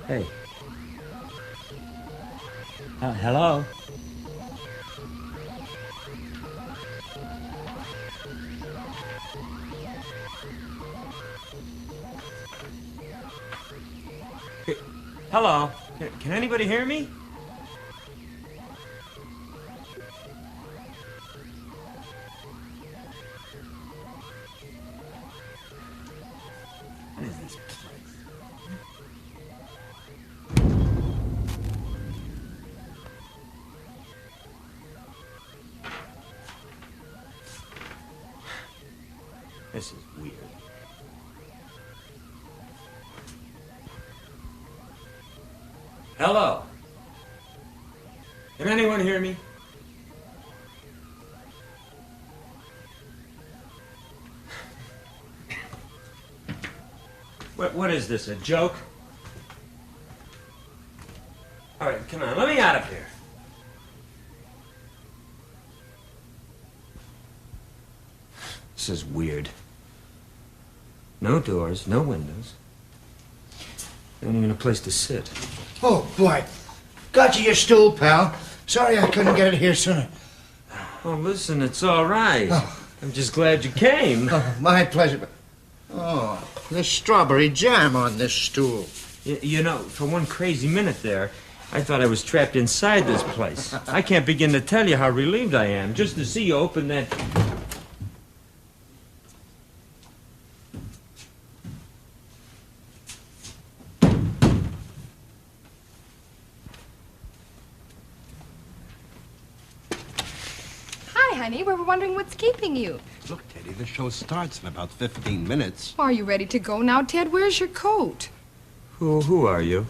Hey. Hello? Hello? Can anybody hear me? What is this place? This is weird. Hello? Can anyone hear me? What is this, a joke? All right, come on, let me out of here. This is weird. No doors, no windows. Not even a place to sit. Oh, boy. Got you your stool, pal. Sorry I couldn't get it here sooner. Oh, listen, it's all right. Oh. I'm just glad you came. Oh, my pleasure. Oh, there's strawberry jam on this stool. You know, for one crazy minute there, I thought I was trapped inside this place. I can't begin to tell you how relieved I am just to see you open that... Honey, we were wondering what's keeping you. Look, Teddy, the show starts in about 15 minutes. Are you ready to go now, Ted? Where's your coat? Who are you?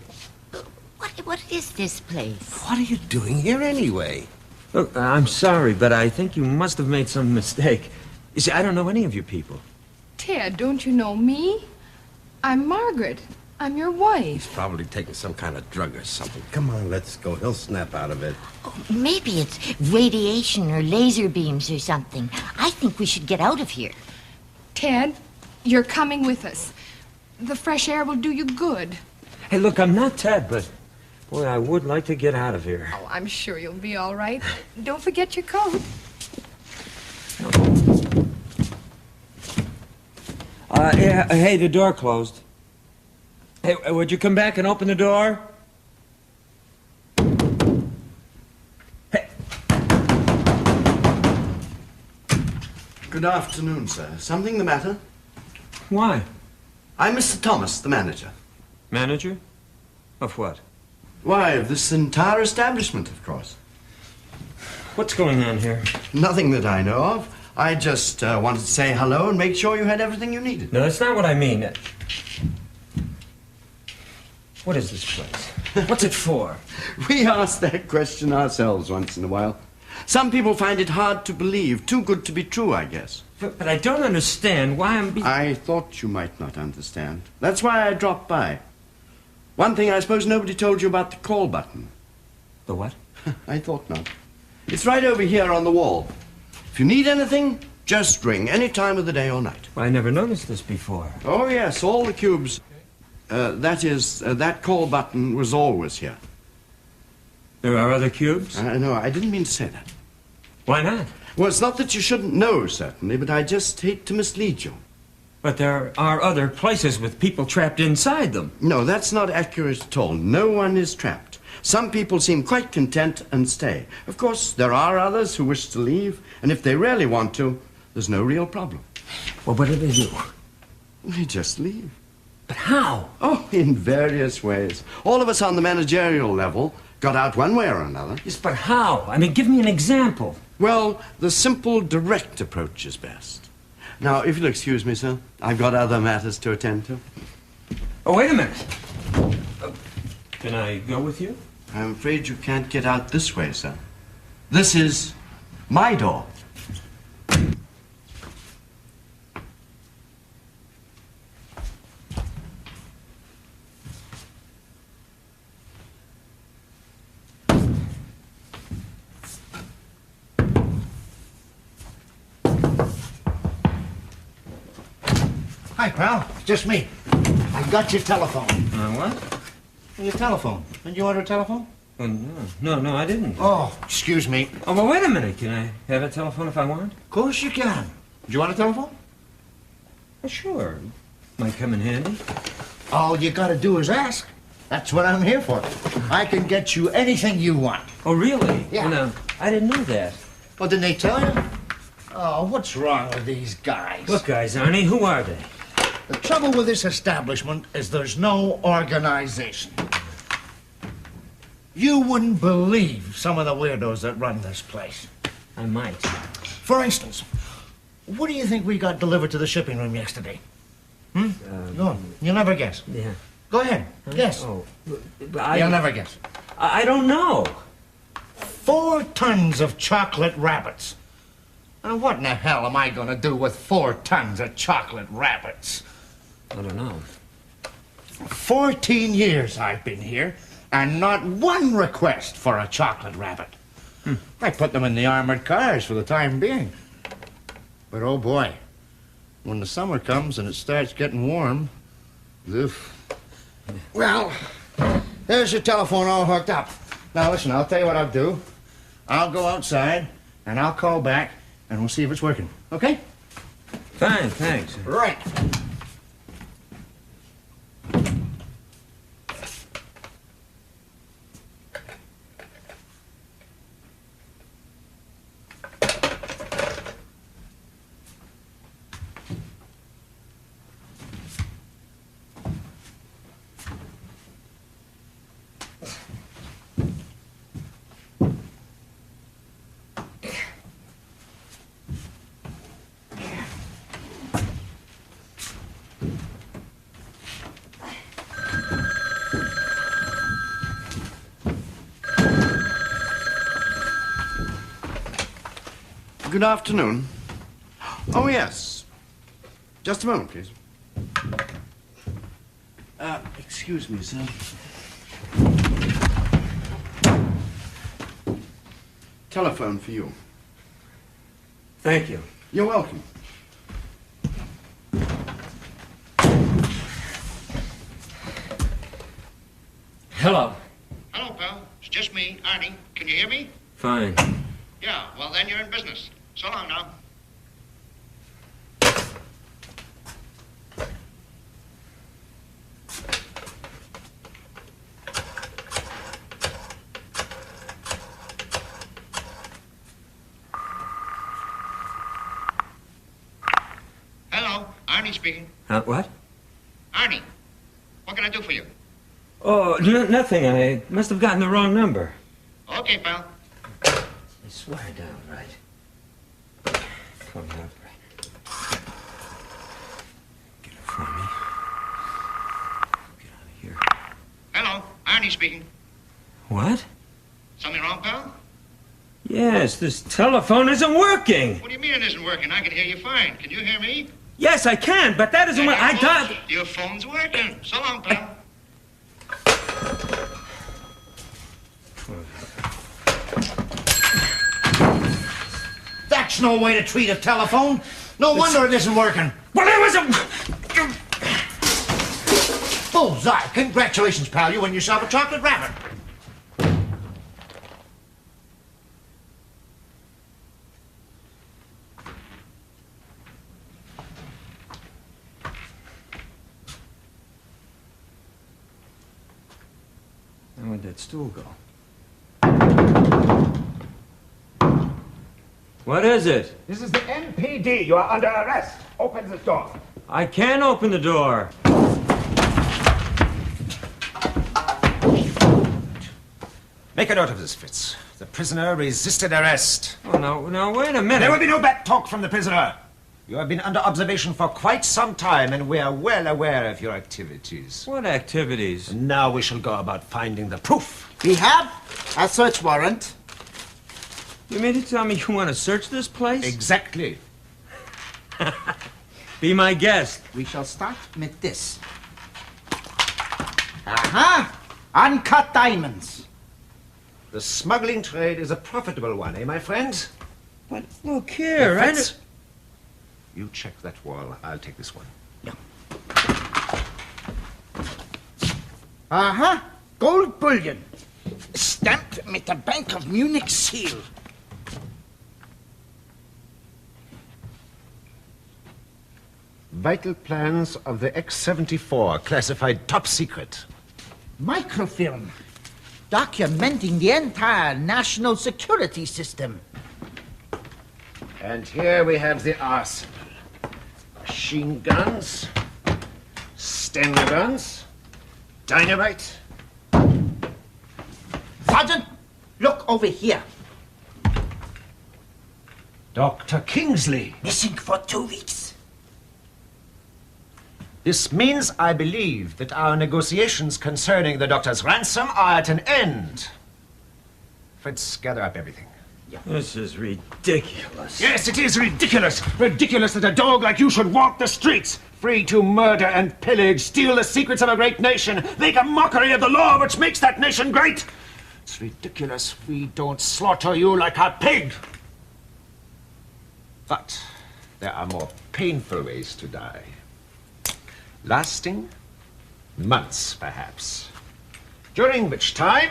What is this place? What are you doing here anyway? Look, I'm sorry, but I think you must have made some mistake. You see, I don't know any of you people. Ted, don't you know me? I'm Margaret. I'm your wife. He's probably taking some kind of drug or something. Come on, let's go. He'll snap out of it. Oh, maybe it's radiation or laser beams or something. I think we should get out of here. Ted, you're coming with us. The fresh air will do you good. Hey, look, I'm not Ted, but... Boy, I would like to get out of here. Oh, I'm sure you'll be all right. Don't forget your coat. Hey, the door closed. Hey, would you come back and open the door? Hey. Good afternoon, sir. Something the matter? Why? I'm Mr. Thomas, the manager. Manager? Of what? Why, of this entire establishment, of course. What's going on here? Nothing that I know of. I just wanted to say hello and make sure you had everything you needed. No, that's not what I mean. What is this place? What's it for? We ask that question ourselves once in a while. Some people find it hard to believe, too good to be true, I guess. But I don't understand why I'm being... I thought you might not understand. That's why I dropped by. One thing I suppose nobody told you about the call button. The what? I thought not. It's right over here on the wall. If you need anything, just ring any time of the day or night. Well, I never noticed this before. Oh, yes, all the cubes. That call button was always here. There are other cubes? No, I didn't mean to say that. Why not? Well, it's not that you shouldn't know, certainly, but I just hate to mislead you. But there are other places with people trapped inside them. No, that's not accurate at all. No one is trapped. Some people seem quite content and stay. Of course, there are others who wish to leave, and if they really want to, there's no real problem. Well, what do they do? They just leave. But how? Oh, in various ways. All of us on the managerial level got out one way or another. Yes, but how? I mean, give me an example. Well, the simple, direct approach is best. Now, if you'll excuse me, sir, I've got other matters to attend to. Oh, wait a minute. Can I go with you? I'm afraid you can't get out this way, sir. This is my door. Hi, pal. Just me. I got your telephone. What? Your telephone. Did you order a telephone? Oh, no, I didn't. Oh, excuse me. Oh, well, wait a minute. Can I have a telephone if I want? Of course you can. Do you want a telephone? Sure. Might come in handy. All you gotta do is ask. That's what I'm here for. I can get you anything you want. Oh, really? Yeah. Oh, no, I didn't know that. Well, didn't they tell you? Oh, what's wrong with these guys? Look, guys, Arnie, who are they? The trouble with this establishment is there's no organization. You wouldn't believe some of the weirdos that run this place. I might. For instance, what do you think we got delivered to the shipping room yesterday? No, you'll never guess. Yeah. Go ahead, guess. Oh, You'll never guess. I don't know. 4 tons of chocolate rabbits. Now, what in the hell am I going to do with 4 tons of chocolate rabbits? I don't know. 14 years I've been here, and not one request for a chocolate rabbit. I put them in the armored cars for the time being. But oh boy, when the summer comes and it starts getting warm, oof. Well, there's your telephone all hooked up. Now listen, I'll tell you what I'll do. I'll go outside, and I'll call back, and we'll see if it's working. Okay? Fine, thanks. Right. Good afternoon. Oh, yes. Just a moment, please. Excuse me, sir. Telephone for you. Thank you. You're welcome. Hello. Hello, pal. It's just me, Arnie. Can you hear me? Fine. Yeah, well, then you're in business. So long now. Hello, Arnie speaking. What? Arnie, what can I do for you? Oh, nothing. I must have gotten the wrong number. Okay, pal. I swear down, right? Come up, right? Get it for me. Get out of here. Hello, Arnie speaking. What? Something wrong, pal? Yes, this telephone isn't working. What do you mean it isn't working? I can hear you fine. Can you hear me? Yes, I can, but that isn't what I got. Your phone's working. So long, pal. That's no way to treat a telephone. No wonder it isn't working. Well, it was a... Bullseye. Congratulations, pal. You won yourself a chocolate rabbit. Now where'd that stool go? What is it? This is the MPD. You are under arrest. Open the door. I can't open the door. Make a note of this, Fitz. The prisoner resisted arrest. Oh, no, wait a minute. There will be no back talk from the prisoner. You have been under observation for quite some time, and we are well aware of your activities. What activities? And now we shall go about finding the proof. We have a search warrant. You mean to tell me you want to search this place? Exactly. Be my guest. We shall start with this. Aha! Uncut diamonds. The smuggling trade is a profitable one, eh, my friend? But look here, Fitz, you check that wall. I'll take this one. Aha! Gold bullion. Stamped with the Bank of Munich seal. Vital plans of the X-74, classified top secret. Microfilm. Documenting the entire national security system. And here we have the arsenal. Machine guns, Stenner guns, dynamite. Sergeant, look over here. Dr. Kingsley. Missing for 2 weeks. This means, I believe, that our negotiations concerning the doctor's ransom are at an end. Fritz, gather up everything. This is ridiculous. Yes, it is ridiculous. Ridiculous that a dog like you should walk the streets, free to murder and pillage, steal the secrets of a great nation, make a mockery of the law which makes that nation great. It's ridiculous we don't slaughter you like a pig. But there are more painful ways to die. Lasting months, perhaps. During which time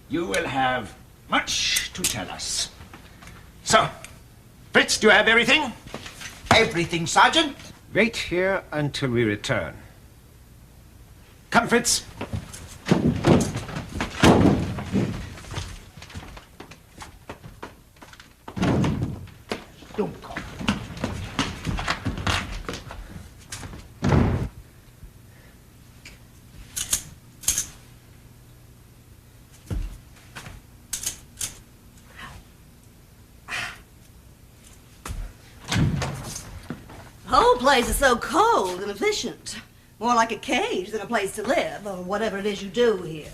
you will have much to tell us. So, Fritz, do you have everything? Everything, Sergeant. Wait here until we return. Come, Fritz. Don't call. The whole place is so cold and efficient. More like a cage than a place to live, or whatever it is you do here.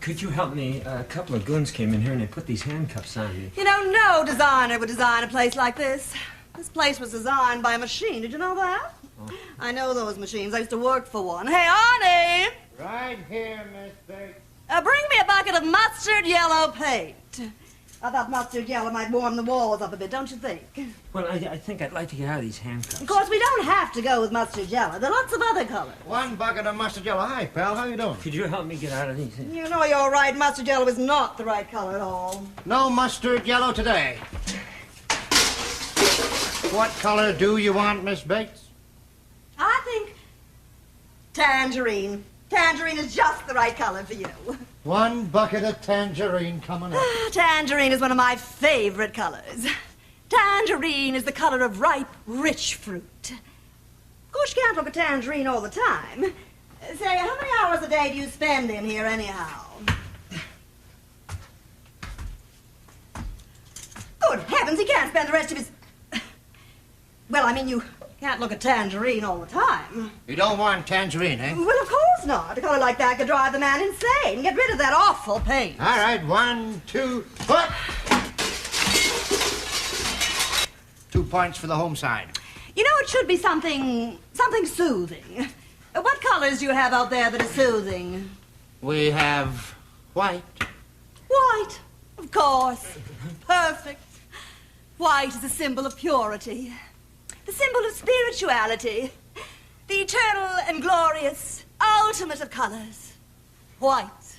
Could you help me? A couple of goons came in here and they put these handcuffs on me. You know, no designer would design a place like this. This place was designed by a machine. Did you know that? Oh. I know those machines. I used to work for one. Hey, Arnie! Right here, Miss Bates. Bring me a bucket of mustard yellow paint. I thought mustard yellow might warm the walls up a bit, don't you think? Well, I think I'd like to get out of these handcuffs. Of course, we don't have to go with mustard yellow. There are lots of other colors. 1 bucket of mustard yellow. Hi, pal. How you doing? Could you help me get out of these? You know you're right. Mustard yellow is not the right color at all. No mustard yellow today. What color do you want, Miss Bates? I think tangerine. Tangerine is just the right color for you. 1 bucket of tangerine coming up. Tangerine is one of my favorite colors. Tangerine is the color of ripe, rich fruit. Of course, you can't look at tangerine all the time. Say, how many hours a day do you spend in here anyhow? Good heavens, he can't spend the rest of his... Well, I mean, you can't look at tangerine all the time. You don't want tangerine, eh? Well, of course not. A color like that could drive the man insane. Get rid of that awful paint. All right, 1, 2, what? 2 points for the home side. You know, it should be something soothing. What colors do you have out there that are soothing? We have white. White, of course. Perfect. White is a symbol of purity. The symbol of spirituality. The eternal and glorious, ultimate of colors. White.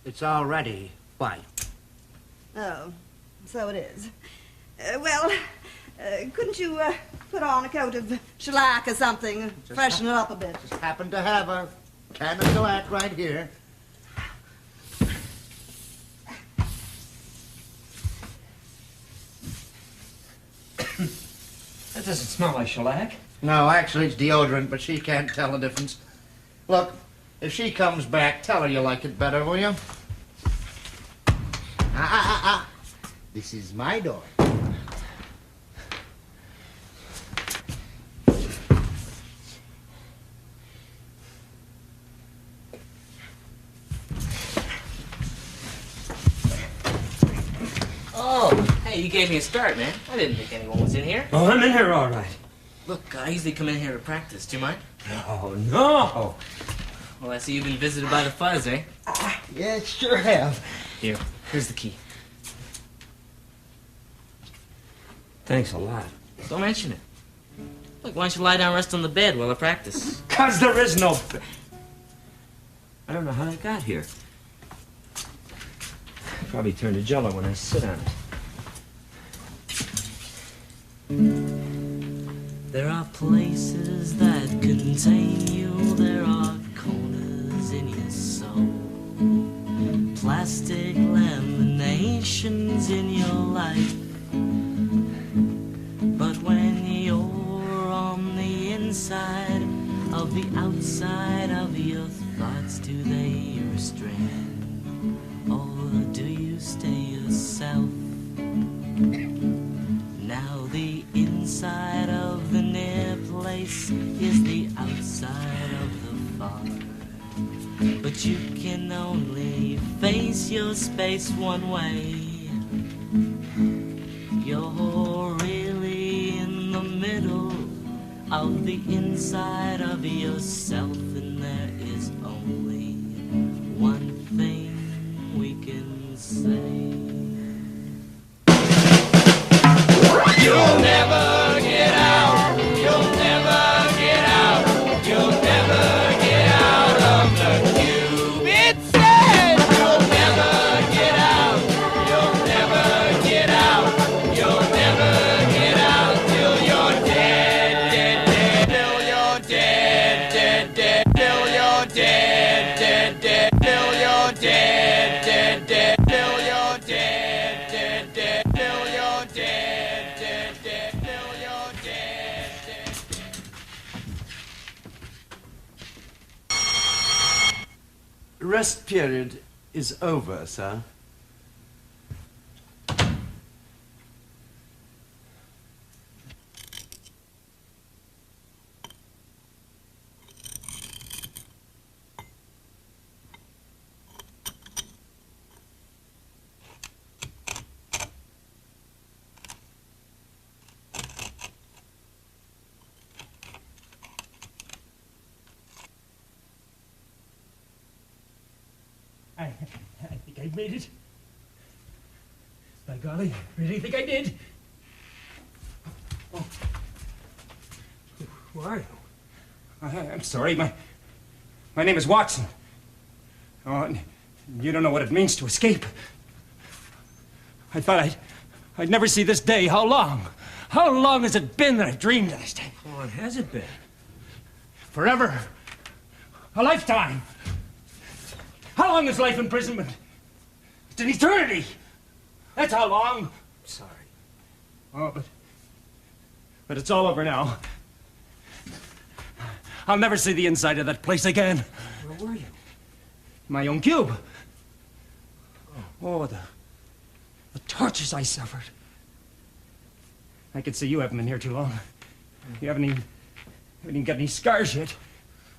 It's already white. Oh, so it is. Couldn't you put on a coat of shellac or something? Freshen it up a bit. Just happen to have a can of shellac right here. That doesn't smell like shellac. No, actually it's deodorant, but she can't tell the difference. Look, if she comes back, tell her you like it better, will you? This is my door. Oh, hey, you gave me a start, man. I didn't think anyone was in here. Oh, I'm in here all right. Look, I usually come in here to practice. Do you mind? Oh, no. Well, I see you've been visited by the fuzz, eh? Yeah, sure have. Here's the key. Thanks a lot. Don't mention it. Look, why don't you lie down and rest on the bed while I practice? 'Cause there is no... I don't know how it got here. Probably turned to jello when I sit on it. There are places that contain you. There are corners in your soul. Plastic laminations in your life. But when you're on the inside of the outside of your thoughts, do they restrain? Or do you stay yourself? Now the inside of the near place is the outside of the far. But you can only face your space one way. You're really in the middle of the inside of yourself, and there is only one thing we can say. You'll never get out. You'll never get out. You'll never get out of the cube. It says you'll never get out. You'll never get out. You'll never get out till you're dead, dead, dead. Till you're dead, dead, dead. Till you're dead, dead, dead. Till you're dead, dead, dead. Till you're dead, dead, dead. Till you're dead. Rest period is over, sir. I think I made it. By golly, I really think I did. Oh. Who are you? I'm sorry, my name is Watson. Oh, and you don't know what it means to escape. I thought I'd never see this day. How long? How long has it been that I've dreamed of this day? How long has it been? Forever. A lifetime. How long is life imprisonment? It's an eternity. That's how long. Sorry. Oh, but it's all over now. I'll never see the inside of that place again. Where were you? My own cube. Oh, the tortures I suffered. I can see you haven't been here too long. You haven't even got any scars yet.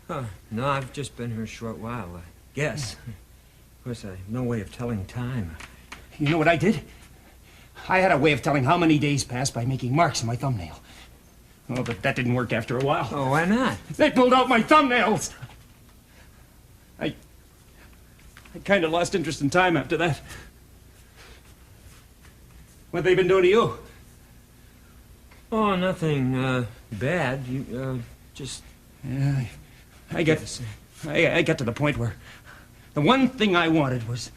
Huh. No, I've just been here a short while, I guess. Of course, I have no way of telling time. You know what I did? I had a way of telling how many days passed by making marks in my thumbnail. Oh, but that didn't work after a while. Oh, why not? They pulled out my thumbnails. I kind of lost interest in time after that. What have they been doing to you? Oh, nothing bad. You just... Yeah, I got to the point where the one thing I wanted was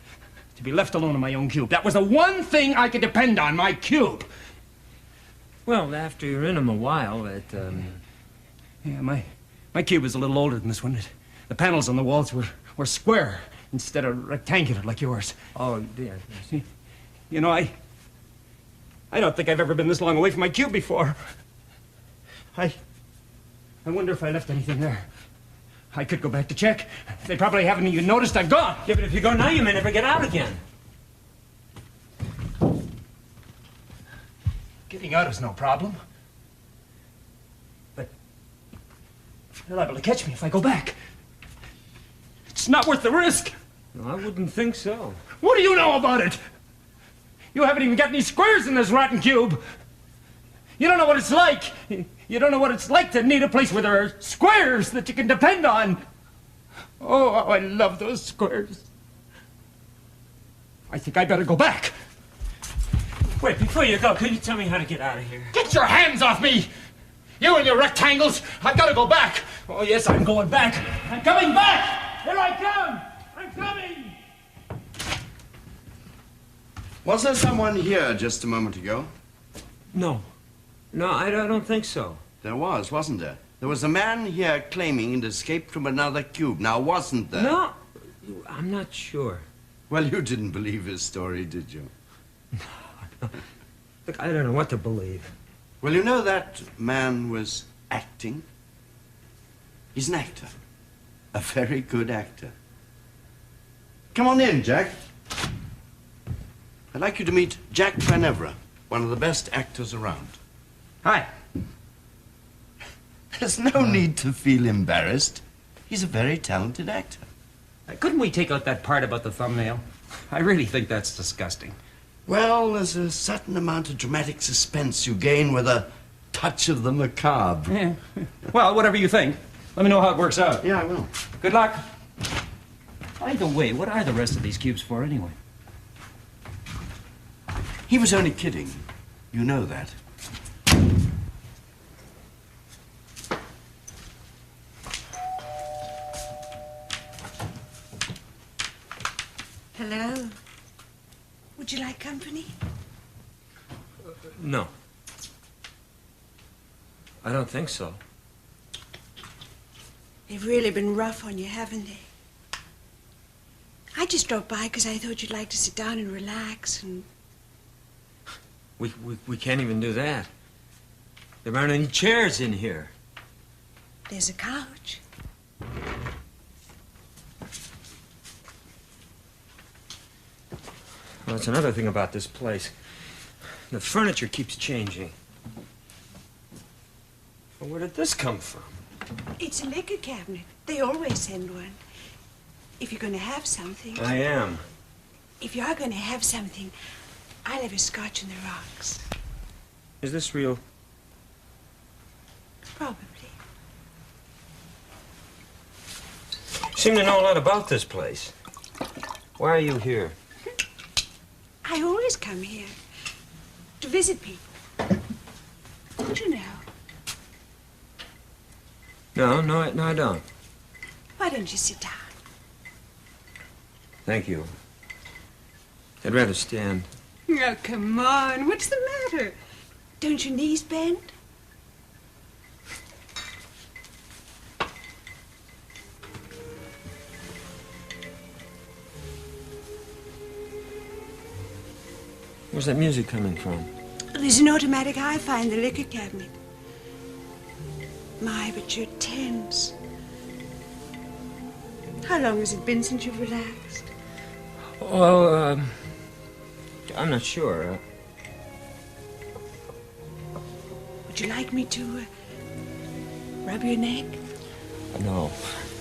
to be left alone in my own cube. That was the one thing I could depend on, my cube. Well, after you're in them a while, it, Yeah, my cube was a little older than this one. The panels on the walls were square instead of rectangular like yours. Oh, yeah. See, you know, I don't think I've ever been this long away from my cube before. I wonder if I left anything there. I could go back to check. They probably haven't even noticed I've gone. Yeah, but if you go now, you may never get out again. Getting out is no problem. But they're liable to catch me if I go back. It's not worth the risk. No, I wouldn't think so. What do you know about it? You haven't even got any squares in this rotten cube. You don't know what it's like. You don't know what it's like to need a place where there are squares that you can depend on. Oh, how I love those squares. I think I better go back. Wait, before you go, could you tell me how to get out of here? Get your hands off me! You and your rectangles! I've got to go back! Oh, yes, I'm going back! I'm coming back! Here I come! Was there someone here just a moment ago? No. No, I don't think so. There was, wasn't there? There was a man here claiming he'd escaped from another cube. Now, wasn't there? No, I'm not sure. Well, you didn't believe his story, did you? Look, I don't know what to believe. Well, you know that man was acting? He's an actor. A very good actor. Come on in, Jack. I'd like you to meet Jack Vanevra, one of the best actors around. Hi. There's no need to feel embarrassed. He's a very talented actor. Couldn't we take out that part about the thumbnail? I really think that's disgusting. Well, there's a certain amount of dramatic suspense you gain with a touch of the macabre. Yeah. Well, whatever you think. Let me know how it works out. Yeah, I will. Good luck. By the way, what are the rest of these cubes for anyway? He was only kidding. You know that. Hello. Would you like company? No. I don't think so. They've really been rough on you, haven't they? I just dropped by because I thought you'd like to sit down and relax and... We can't even do that. There aren't any chairs in here. There's a couch. Well, that's another thing about this place. The furniture keeps changing. Well, where did this come from? It's a liquor cabinet. They always send one. If you're going to have something... I am. If you are going to have something, I'll have a scotch on the rocks. Is this real? Probably. You seem to know a lot about this place. Why are you here? I always come here to visit people. Don't you know? No, I don't. Why don't you sit down? Thank you. I'd rather stand. Oh, come on. What's the matter? Don't your knees bend? Where's that music coming from? There's an automatic hi-fi in the liquor cabinet. My, but you're tense. How long has it been since you've relaxed? Well, I'm not sure. Would you like me to rub your neck? No.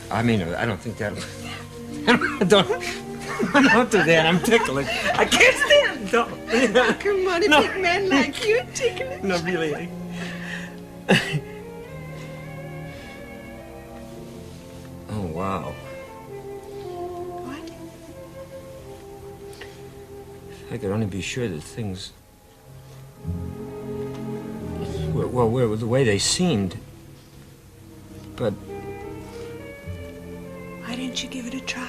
I mean, I don't think that'll... Don't do that. I'm tickling. I can't stand it. Don't. Come on, a big man like you tickling. No, really. Oh, wow. What? If I could only be sure that things... were the way they seemed. But... Why don't you give it a try?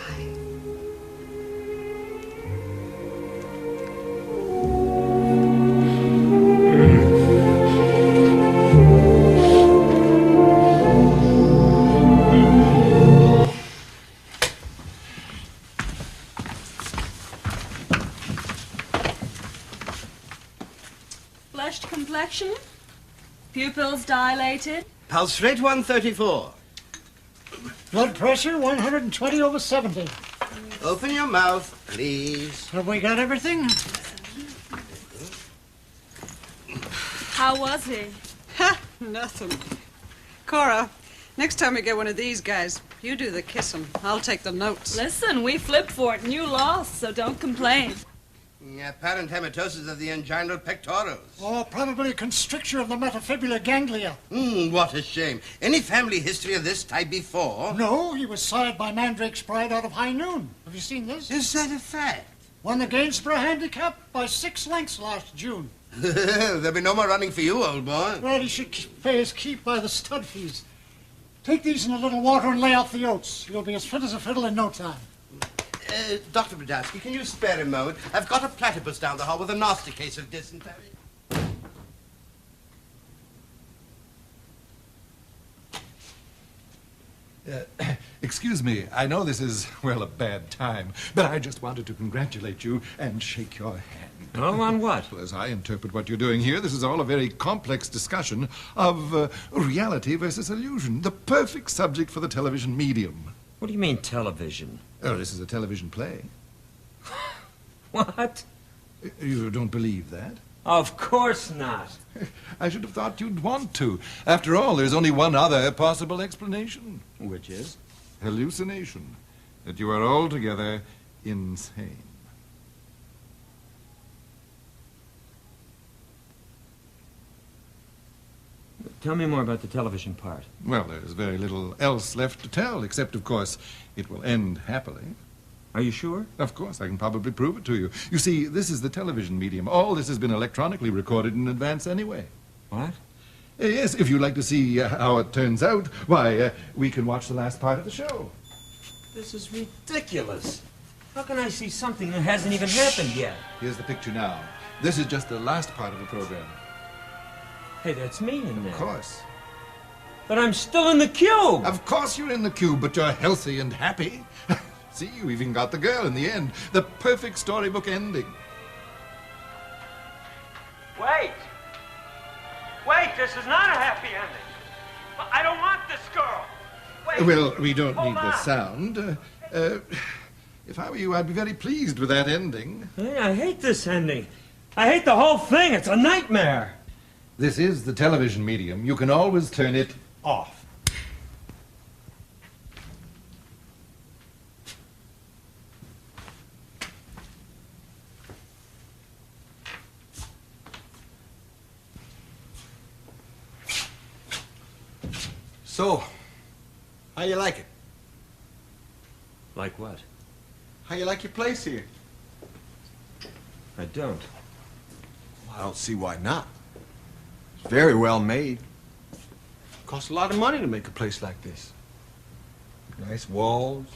Flushed complexion? Pupils dilated? Pulse rate 134. Blood pressure 120/70. Open your mouth, please. Have we got everything? How was he? Ha! Nothing. Cora, next time we get one of these guys, you do the kissing. I'll take the notes. Listen, we flipped for it and you lost, so don't complain. Apparent hematosis of the inguinal pectorals. Oh, probably a constricture of the metaphibular ganglia. What a shame. Any family history of this type before? No, he was sired by Mandrake's Pride out of High Noon. Have you seen this? Is that a fact? Won the Gainsborough Handicap by 6 lengths last June. There'll be no more running for you, old boy. Well, he should pay his keep by the stud fees. Take these in a little water and lay off the oats. You'll be as fit as a fiddle in no time. Dr. Brodowski, can you spare a moment? I've got a platypus down the hall with a nasty case of dysentery. Excuse me, I know this is, well, a bad time, but I just wanted to congratulate you and shake your hand. Oh, on what? Well, as I interpret what you're doing here, this is all a very complex discussion of reality versus illusion, the perfect subject for the television medium. What do you mean, television? Oh, this is a television play. What? You don't believe that? Of course not. I should have thought you'd want to. After all, there's only one other possible explanation. Which is? Hallucination. That you are altogether insane. Tell me more about the television part. Well, there's very little else left to tell, except, of course, it will end happily. Are you sure? Of course, I can probably prove it to you. You see, this is the television medium. All this has been electronically recorded in advance anyway. What? Yes, if you'd like to see how it turns out, why, we can watch the last part of the show. This is ridiculous. How can I see something that hasn't even happened yet? Here's the picture now. This is just the last part of the program. Hey, that's me in there. Of course. But I'm still in the cube. Of course you're in the cube, but you're healthy and happy. See, you even got the girl in the end. The perfect storybook ending. Wait! Wait, this is not a happy ending. I don't want this girl. Wait. Well, we don't Hold need the on. sound. If I were you, I'd be very pleased with that ending. Hey, I hate this ending. I hate the whole thing. It's a nightmare. This is the television medium. You can always turn it off. So, how you like it? Like what? How you like your place here? I don't. Well, I don't see why not. It's very well made. Costs a lot of money to make a place like this. Nice walls,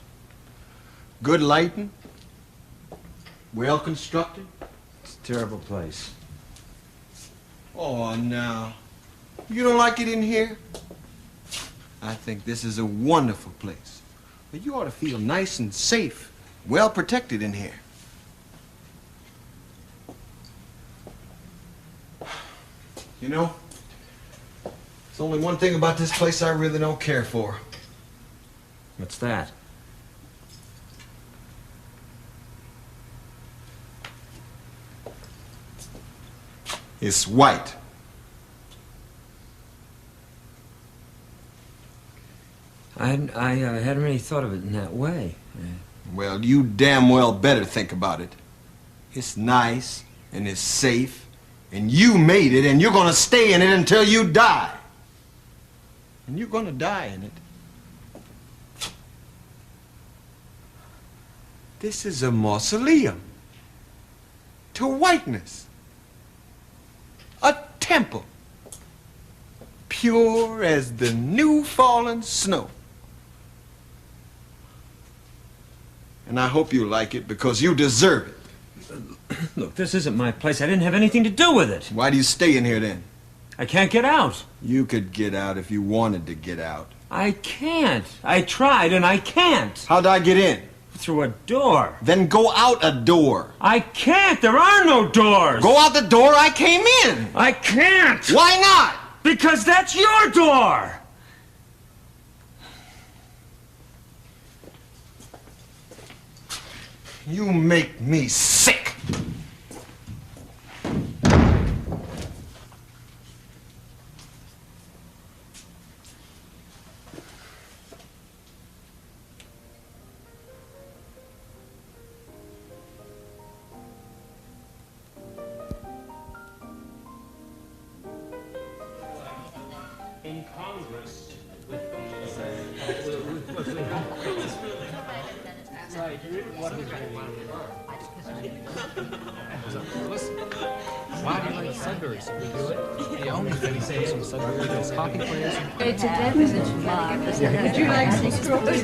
good lighting, well constructed. It's a terrible place. Oh, now. You don't like it in here? I think this is a wonderful place. But you ought to feel nice and safe, well protected in here. You know, there's only one thing about this place I really don't care for. What's that? It's white. I hadn't really thought of it in that way. Well, you damn well better think about it. It's nice, and it's safe, and you made it, and you're gonna stay in it until you die. And you're gonna die in it. This is a mausoleum to whiteness. A temple, pure as the new fallen snow. And I hope you like it because you deserve it. Look, this isn't my place. I didn't have anything to do with it. Why do you stay in here then? I can't get out. You could get out if you wanted to get out. I can't. I tried and I can't. How'd I get in? Through a door. Then go out a door. I can't. There are no doors. Go out the door I came in. I can't. Why not? Because that's your door. You make me sick. In Congress with Right. Sudbury, so we do it. The only thing he says from Sudbury is hockey players. It's a definite mark. Would you like some strawberries?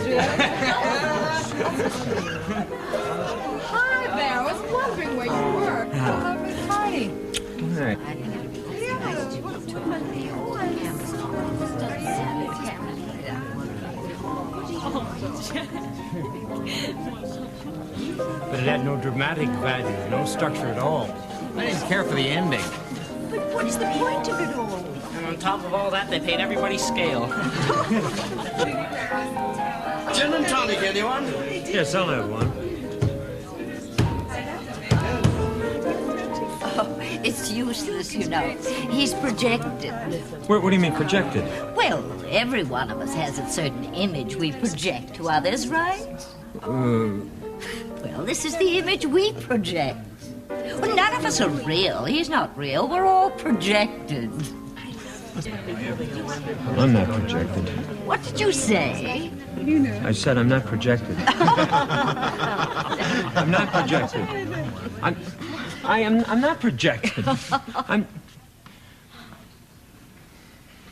Hi there. I was wondering where you were. What a lovely party. All right. But it had no dramatic value, no structure at all. I didn't care for the ending. But what's the point of it all? And on top of all that, they paid everybody scale. Gin and tonic, anyone? Yes, I'll have one. Oh, it's useless, you know. He's projected. What do you mean projected? Well, every one of us has a certain image we project to others, right? Well, this is the image we project. Well, none of us are real. He's not real. We're all projected. I'm not projected. What did you say? I said I'm not projected. I'm not projected. I'm not projected. I'm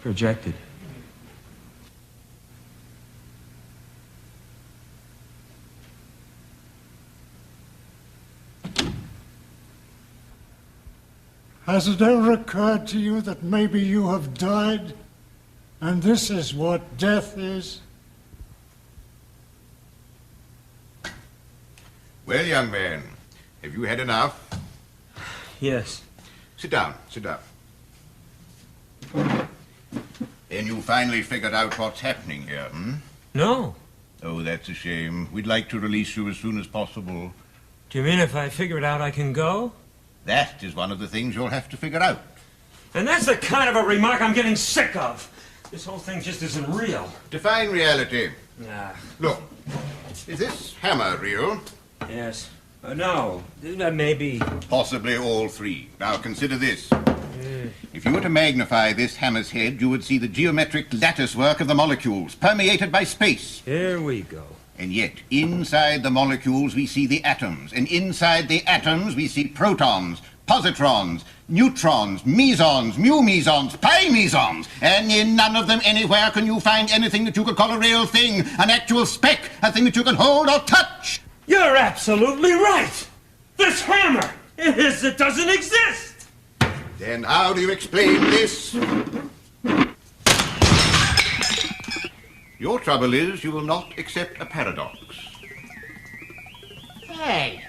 projected. Has it ever occurred to you that maybe you have died, and this is what death is? Well, young man, have you had enough? Yes. Sit down, sit down. Then you finally figured out what's happening here, hmm? No. Oh, that's a shame. We'd like to release you as soon as possible. Do you mean if I figure it out, I can go? That is one of the things you'll have to figure out. And that's the kind of a remark I'm getting sick of. This whole thing just isn't real. Define reality. Nah. Look, is this hammer real? Yes. No. Maybe. Possibly all three. Now consider this. If you were to magnify this hammer's head, you would see the geometric lattice work of the molecules, permeated by space. Here we go. And yet, inside the molecules, we see the atoms. And inside the atoms, we see protons, positrons, neutrons, mesons, mu mesons, pi mesons. And in none of them anywhere can you find anything that you could call a real thing, an actual speck, a thing that you can hold or touch. You're absolutely right. This hammer, it doesn't exist. Then how do you explain this? Your trouble is you will not accept a paradox. Hey,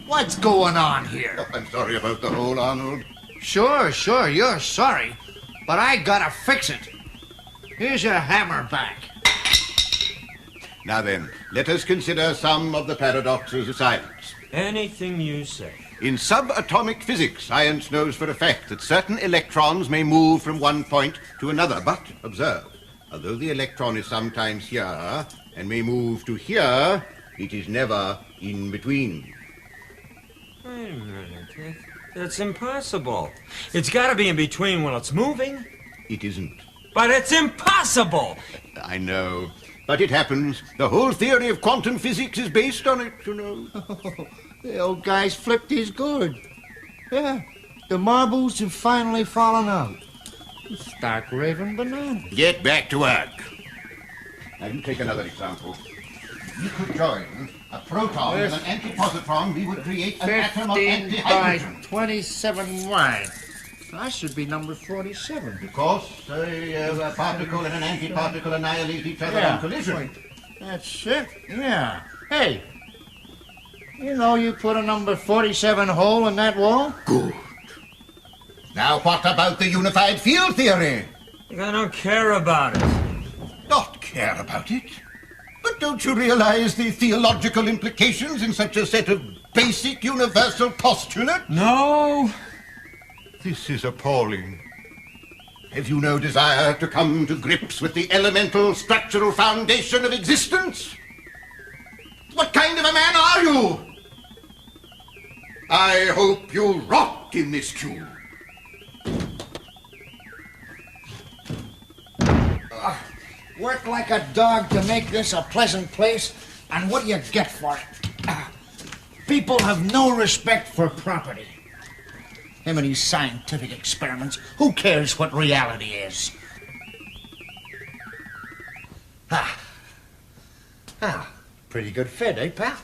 what's going on here? Oh, I'm sorry about the hole, Arnold. Sure, you're sorry, but I gotta fix it. Here's your hammer back. Now then, let us consider some of the paradoxes of science. Anything you say. In subatomic physics, science knows for a fact that certain electrons may move from one point to another. But, observe, although the electron is sometimes here and may move to here, it is never in between. Wait a minute. That's impossible. It's got to be in between when it's moving. It isn't. But it's impossible. I know. But it happens. The whole theory of quantum physics is based on it, you know. The old guy's flipped his good. Yeah, the marbles have finally fallen out. Stark raving banana. Get back to work. Now you take another example. You could join a proton with an antipositron, we would create an atom of 15 by antihydrogen. 27 wide. I should be number 47. Because a particle and an antiparticle annihilate each other Yeah. on collision. That's it, yeah. Hey, you know you put a number 47 hole in that wall? Good. Now what about the unified field theory? I don't care about it. Not care about it? But don't you realize the theological implications in such a set of basic universal postulates? No. This is appalling. Have you no desire to come to grips with the elemental structural foundation of existence? What kind of a man are you? I hope you rot in this tube. Work like a dog to make this a pleasant place, and what do you get for it? People have no respect for property. Him and his scientific experiments. Who cares what reality is? Pretty good fit, eh, pal?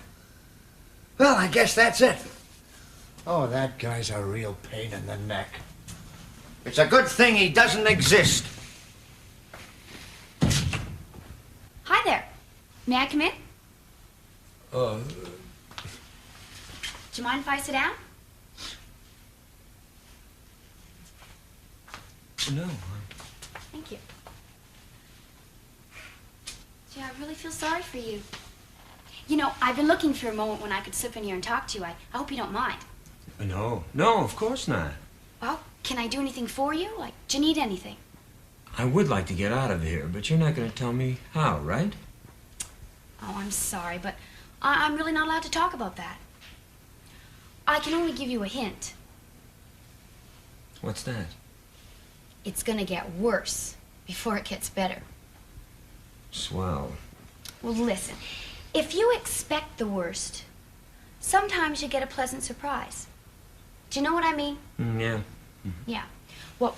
Well, I guess that's it. Oh, that guy's a real pain in the neck. It's a good thing he doesn't exist. Hi there. May I come in? Do you mind if I sit down? No. Thank you. Gee, I really feel sorry for you. You know, I've been looking for a moment when I could slip in here and talk to you. I hope you don't mind. No, of course not. Well, can I do anything for you? Like, do you need anything? I would like to get out of here, but you're not going to tell me how, right? Oh, I'm sorry, but I'm really not allowed to talk about that. I can only give you a hint. What's that? It's gonna get worse before it gets better. Swell. Well, listen, if you expect the worst, sometimes you get a pleasant surprise. Do you know what I mean? Yeah. Yeah. Well,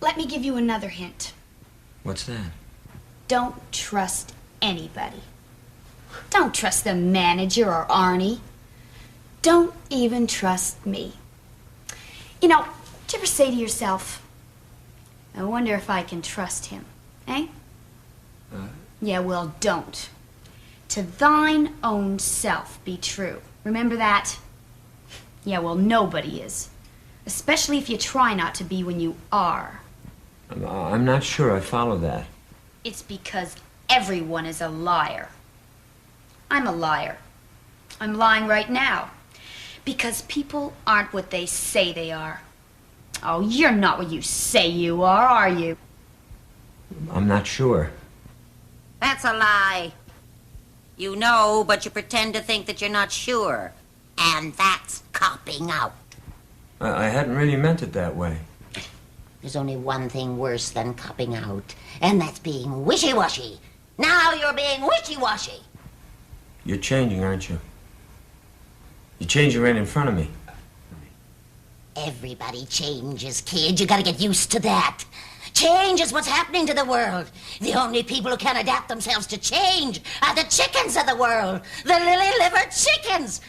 let me give you another hint. What's that? Don't trust anybody. Don't trust the manager or Arnie. Don't even trust me. You know, do you ever say to yourself, I wonder if I can trust him, eh? Yeah, well, don't. To thine own self be true. Remember that? Yeah, well, nobody is. Especially if you try not to be when you are. I'm not sure I follow that. It's because everyone is a liar. I'm a liar. I'm lying right now. Because people aren't what they say they are. Oh, you're not what you say you are you? I'm not sure. That's a lie. You know, but you pretend to think that you're not sure. And that's copping out. I hadn't really meant it that way. There's only one thing worse than copping out, and that's being wishy-washy. Now you're being wishy-washy. You're changing, aren't you? You're changing right in front of me. Everybody changes, kid. You gotta get used to that. Change is what's happening to the world. The only people who can adapt themselves to change are the chickens of the world. The lily-livered chickens.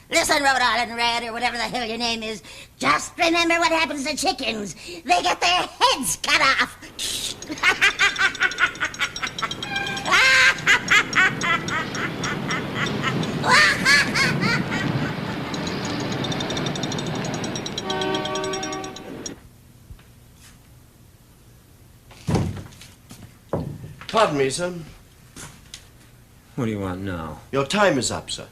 Listen, Rhode Island Red, or whatever the hell your name is, just remember what happens to chickens. They get their heads cut off. Pardon me, sir. What do you want now? Your time is up, sir.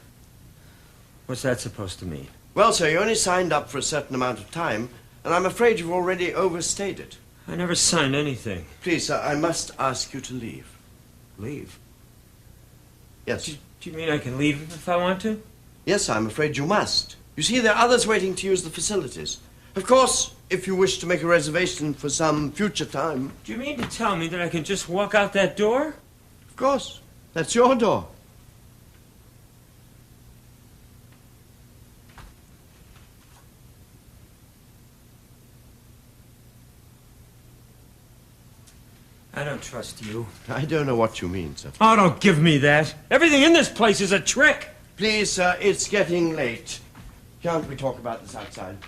What's that supposed to mean? Well, sir, you only signed up for a certain amount of time, and I'm afraid you've already overstayed it. I never signed anything. Please, sir, I must ask you to leave. Leave? Yes. Do you mean I can leave if I want to? Yes, I'm afraid you must. You see, there are others waiting to use the facilities. Of course, if you wish to make a reservation for some future time. Do you mean to tell me that I can just walk out that door? Of course. That's your door. I don't trust you. I don't know what you mean, sir. Oh, don't give me that. Everything in this place is a trick. Please, sir, it's getting late. Can't we talk about this outside?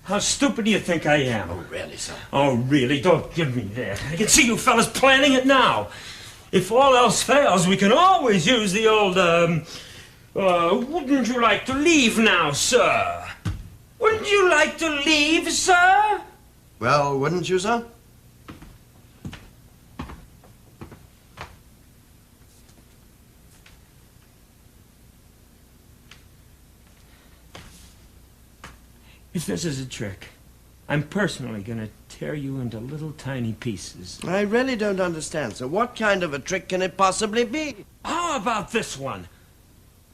How stupid do you think I am? Oh, really, sir? Oh, really? Don't give me that. I can see you fellas planning it now. If all else fails, we can always use the old, wouldn't you like to leave now, sir? Wouldn't you like to leave, sir? Well, wouldn't you, sir? If this is a trick, I'm personally going to tear you into little tiny pieces. I really don't understand, sir. What kind of a trick can it possibly be? How about this one?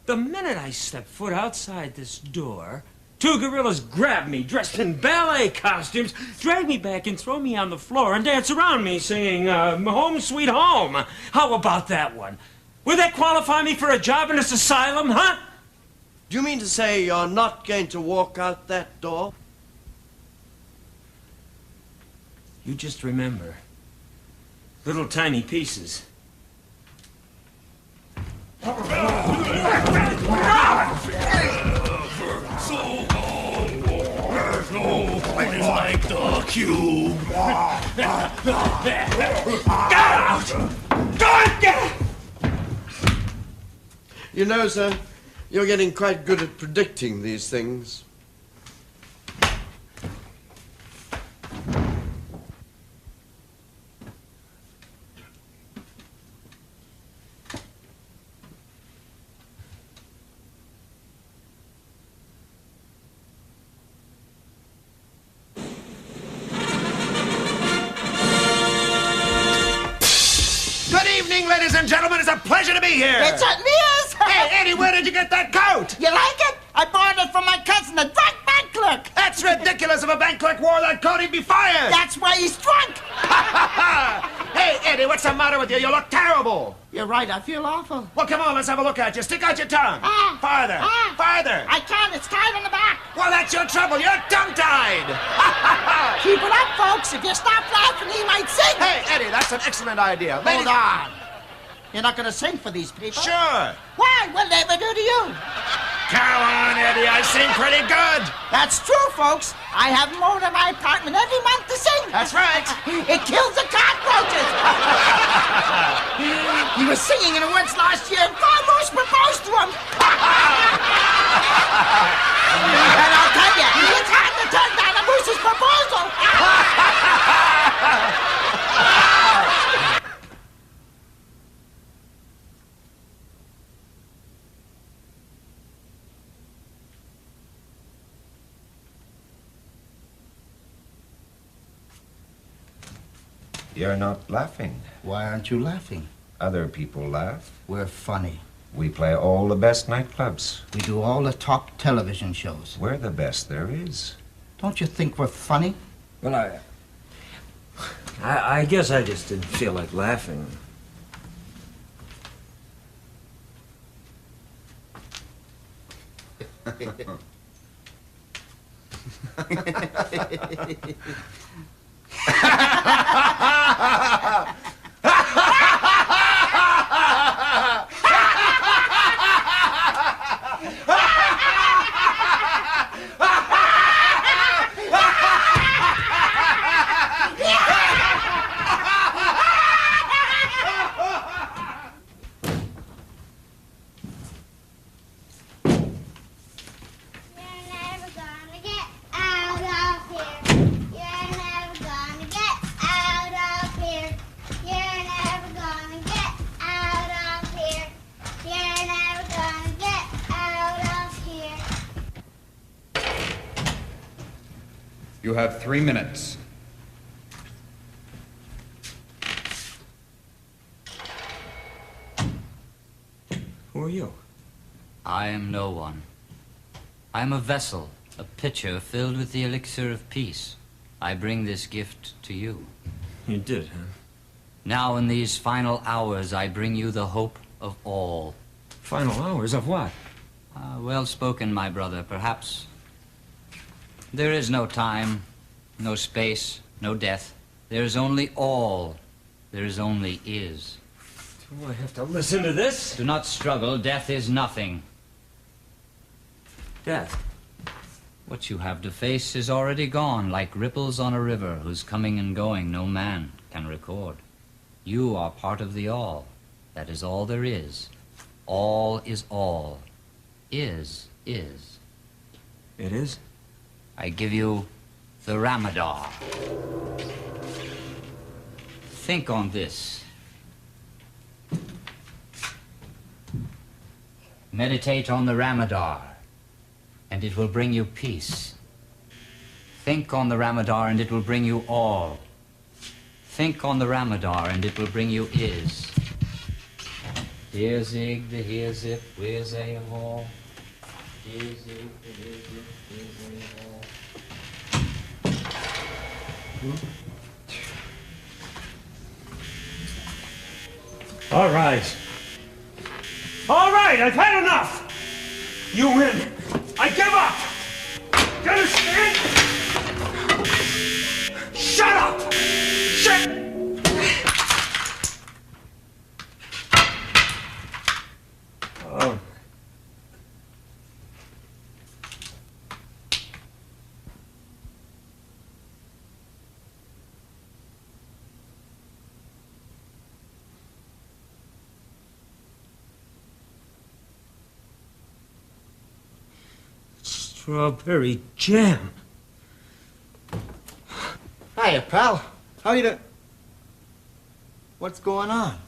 The minute I step foot outside this door, two gorillas grab me, dressed in ballet costumes, drag me back and throw me on the floor and dance around me singing, Home Sweet Home. How about that one? Would that qualify me for a job in this asylum, huh? Do you mean to say you're not going to walk out that door? You just remember. Little tiny pieces. There's no place like the cube. Get out! Get! You know, sir, you're getting quite good at predicting these things. Good evening, ladies and gentlemen. It's a pleasure to be here. It certainly is. Hey, Eddie, where did you get that coat? You like it? I borrowed it from my cousin, the drunk bank clerk. That's ridiculous. If a bank clerk wore that coat, he'd be fired. That's why he's drunk. Hey, Eddie, what's the matter with you? You look terrible. You're right. I feel awful. Well, come on, let's have a look at you. Stick out your tongue. Farther. Farther. I can't. It's tied on the back. Well, that's your trouble. You're tongue-tied. Keep it up, folks. If you stop laughing, he might sing. Hey, Eddie, that's an excellent idea. Hold on. You're not going to sing for these people? Sure. Why? What'll they ever do to you? Come on, Eddie. I sing pretty good. That's true, folks. I have them over to my apartment every month to sing. That's right. It kills the cockroaches. He was singing in the woods last year and Farmers proposed to him. And I'll tell you, it's hard to turn down a moose's proposal. You're not laughing. Why aren't you laughing? Other people laugh. We're funny. We play all the best nightclubs. We do all the top television shows. We're the best there is. Don't you think we're funny? Well, I guess I just didn't feel like laughing. You have 3 minutes. Who are you? I am no one. I am a vessel, a pitcher filled with the elixir of peace. I bring this gift to you. You did, huh? Now in these final hours, I bring you the hope of all. Final hours of what? Well spoken, my brother. Perhaps there is no time, no space, no death. There is only all. There is only is. Do I have to listen to this? Do not struggle. Death is nothing. Death? What you have to face is already gone, like ripples on a river whose coming and going no man can record. You are part of the all. That is all there is. All is all. Is. It is? I give you the Ramadar. Think on this. Meditate on the Ramadar, and it will bring you peace. Think on the Ramadar, and it will bring you all. Think on the Ramadar, and it will bring you is. Heer zig, the heer zip, weer zij all. Heer zig, the heer zip, weer zij all. All right. All right, I've had enough. You win. I give up. You understand? Shut up! Shut... Oh. Strawberry jam. Hiya, pal. How you doing? What's going on?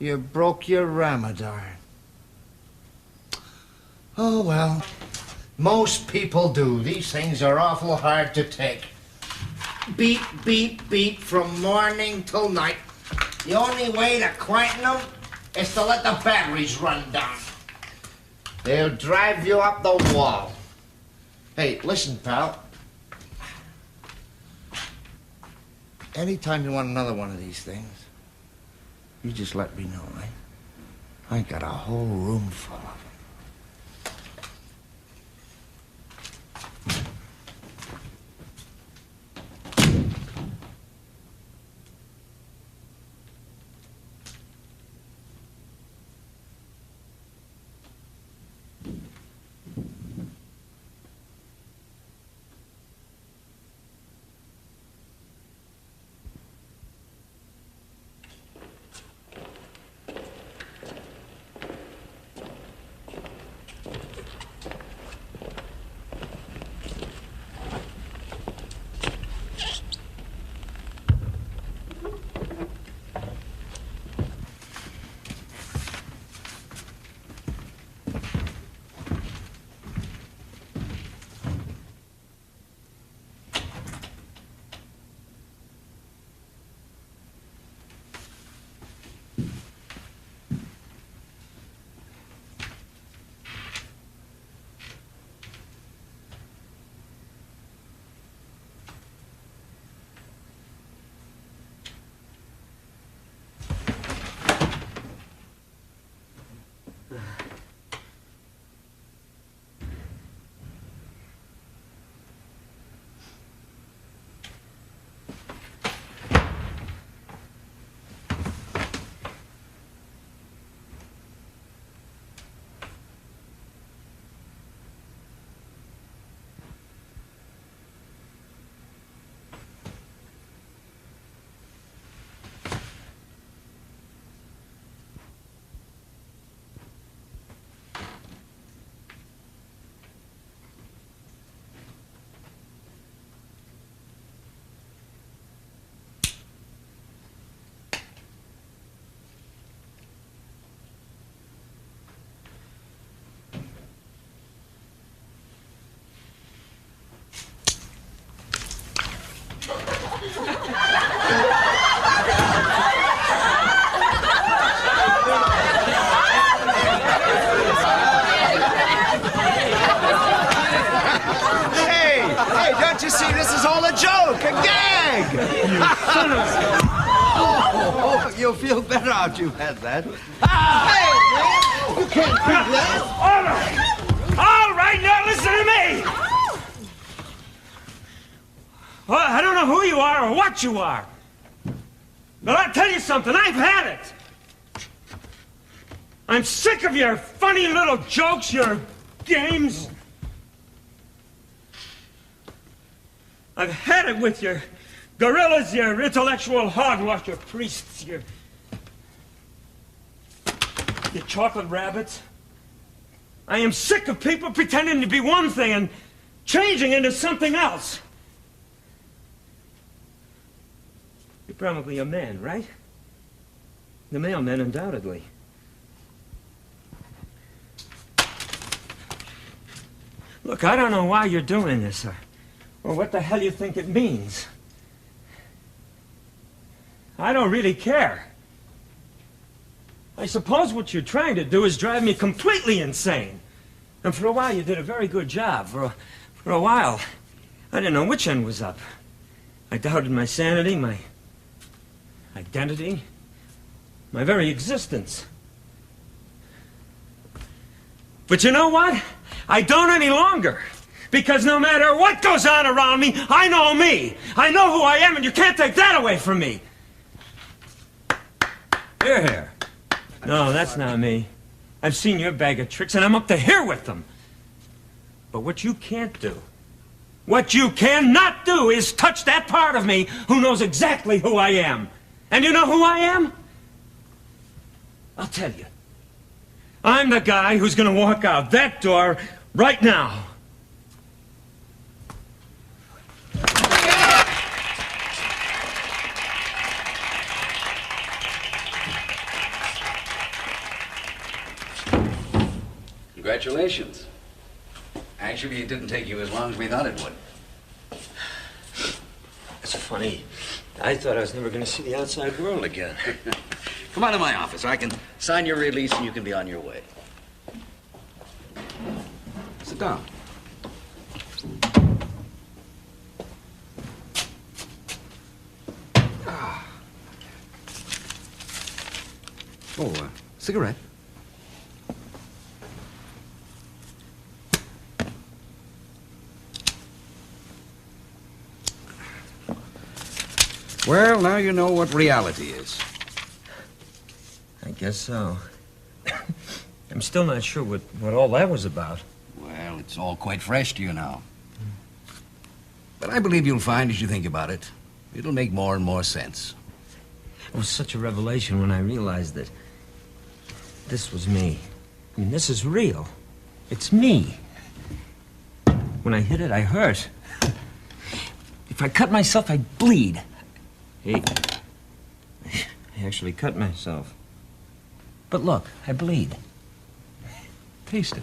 You broke your Ramadan. Oh, well. Most people do. These things are awful hard to take. Beat, beat, beat from morning till night. The only way to quieten them is to let the batteries run down. They'll drive you up the wall. Hey, listen, pal. Anytime you want another one of these things, you just let me know, eh? I got a whole room full of them. Don't you see, this is all a joke, a gag! You son of a... Oh, you'll feel better after you've had that. Hey, man! You can't do that! All right! All right, now listen to me! Well, I don't know who you are or what you are. But I'll tell you something, I've had it! I'm sick of your funny little jokes, your games. I've had it with your gorillas, your intellectual hogwash, your priests, your chocolate rabbits. I am sick of people pretending to be one thing and changing into something else. You're probably a man, right? The mailman, undoubtedly. Look, I don't know why you're doing this, or what the hell you think it means. I don't really care. I suppose what you're trying to do is drive me completely insane. And for a while you did a very good job. For a while, I didn't know which end was up. I doubted my sanity, my identity, my very existence. But you know what? I don't any longer. Because no matter what goes on around me. I know who I am, and you can't take that away from me. Here. No, that's not me. I've seen your bag of tricks, and I'm up to here with them. But what you can't do, what you cannot do is touch that part of me who knows exactly who I am. And you know who I am? I'll tell you. I'm the guy who's going to walk out that door right now. Congratulations. Actually, it didn't take you as long as we thought it would. It's funny. I thought I was never going to see the outside world again. Come on to my office. I can sign your release and you can be on your way. Sit down. Oh, cigarette. Well, now you know what reality is. I guess so. I'm still not sure what all that was about. Well, it's all quite fresh to you now. But I believe you'll find as you think about it, it'll make more and more sense. It was such a revelation when I realized that this was me. I mean, this is real. It's me. When I hit it, I hurt. If I cut myself, I'd bleed. Hey, I actually cut myself. But look, I bleed. Taste it.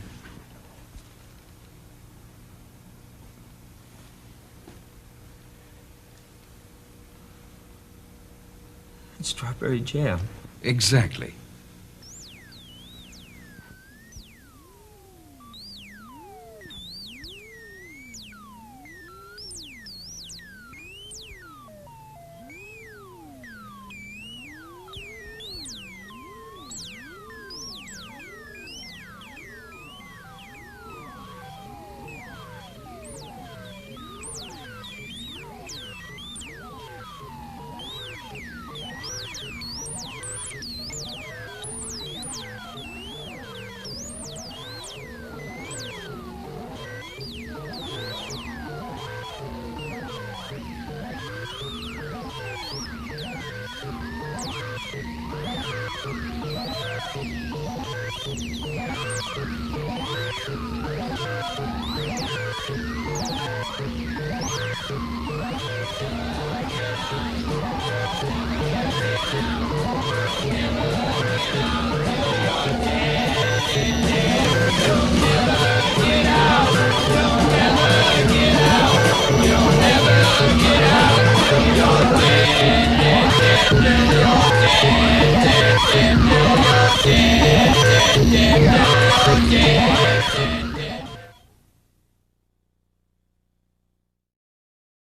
It's strawberry jam. Exactly. You're dead.